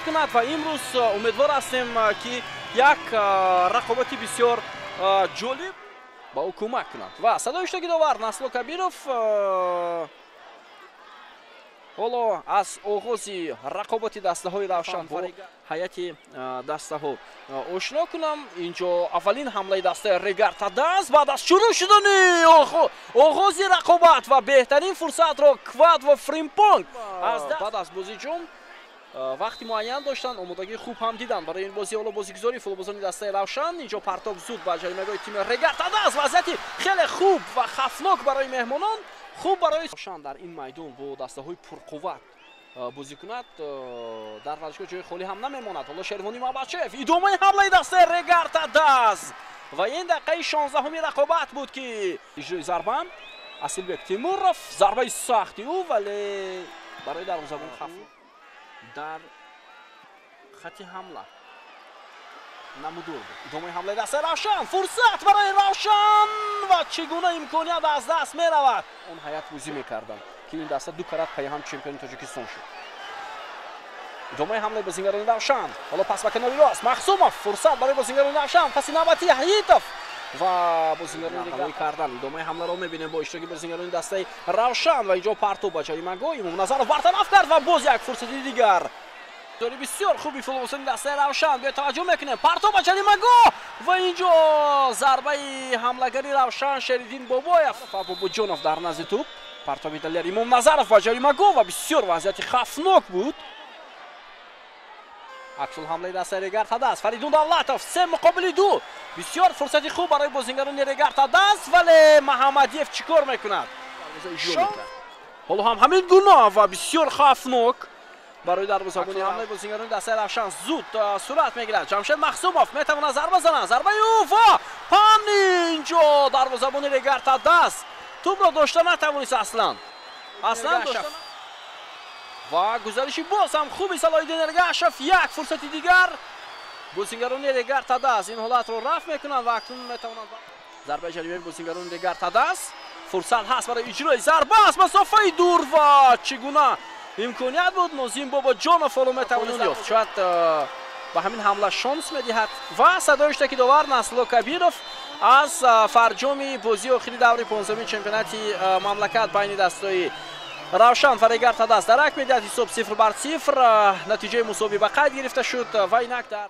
کند و امروز امیدوار هستیم که یک رقابت بسیار جالب با او کمک کند و صدای اشتراکی داور نسل کبیروف حالا از آغاز رقابت دسته های روشن با هیئت دسته ها آشنا کنم. اینجا اولین حمله دسته ریگارتاداس بعد از شروع شدن آغاز رقابت و بهترین فرصت را کواد و فریمپونگ از بعد از بازی جون وقتی معین داشتن آمادگی خوب هم دیدن برای این بازی. حالا بازیگزاری فوتبالبازان دسته روشن اینجا پرتاب زود با جریمه‌گاه تیم ریگارتاداس وضعیتی خیلی خوب و خفناک برای مهمانان خوب برای روشن در این میدان با دسته های پرقوت بازی کند در ورزشگاه جای خالی هم نمیماند. حالا شروانی مابچف ادامه حمله دسته ریگارتاداس و این دقیقه 16 همین رقابت بود که اجرای ضربه اصیلبک تیمور رفت ضربه سختی او ولی برای دروازه‌بان خفن در خط حمله نمودور بود. ادامه حمله دست روشن فرصت برای روشن و چگونه امکانیت از دست می رود. اون هیئت بازی میکردن که این دسته دو کرات پای هم چمپیون تاجیکستان شد. ادامه حمله بازیگران روشن حالا پس به کناری راست مخصوموف فرصت برای بازیگران روشن پس نوبتی حییتوف و بازیگران دیگر کردن. ادامه حمله رو میبینیم با اشتراک بازیگران دسته روشن و اینجا پرتو با جریمه‌گاه امام نظرов برطرف کرد و باز یک فرصت دیگر داری بسیار خوبی فوتبالبازان دسته روشن به توجه میکنه پرتو با جریمه‌گاه و اینجا ضربه حمله‌گری روشن شریدین بابایف و بابوجانوف در نزد توپ پرتو ایتالیا امام نظرов با جریمه‌گاه و بسیار وضعیت خفناک بود. عکس الحمله دسته ریگارتاداس فریدون دولتوف 3 مقابل 2 بسیار فرصتی خوب برای بازیگران ریگارتاداس ولی محمدیف چیکار میکند حالا هم همین گناه و بسیار خفناک برای دروازه‌بانی حمله بازیگران دسته روشن زود صورت میگیرد. جمشید مخصوموف میتواند ضربه بزنه ضربه او و پن اینجا دروازه‌بان ریگارتاداس توپ را داشته نتوانست اصلا و گزارشی باز هم خوبی صلاح‌الدین ارگاشف یک فرصت دیگر بازیگران ریگارتاداس این حالت رو رفع میکنند و اکنون میتوانند ضربه جریمه بازیگران ریگارتاداس فرصت هست برای اجرای ضربه از مسافه دور و چگونه امکانیت بود نازیم بابوجانوف رو میتوانست یافت شاید با همین حمله شانس میدهد و صدای اشتراکی داور نسل کبیروف از فرجام بازی آخری دوره 15 چمپیوناتی مملکت بین دسته‌های روشن و ریگارتاداس در یک میداد حساب 0-0 نتیجه مساوی به قید گرفته شد و اینک در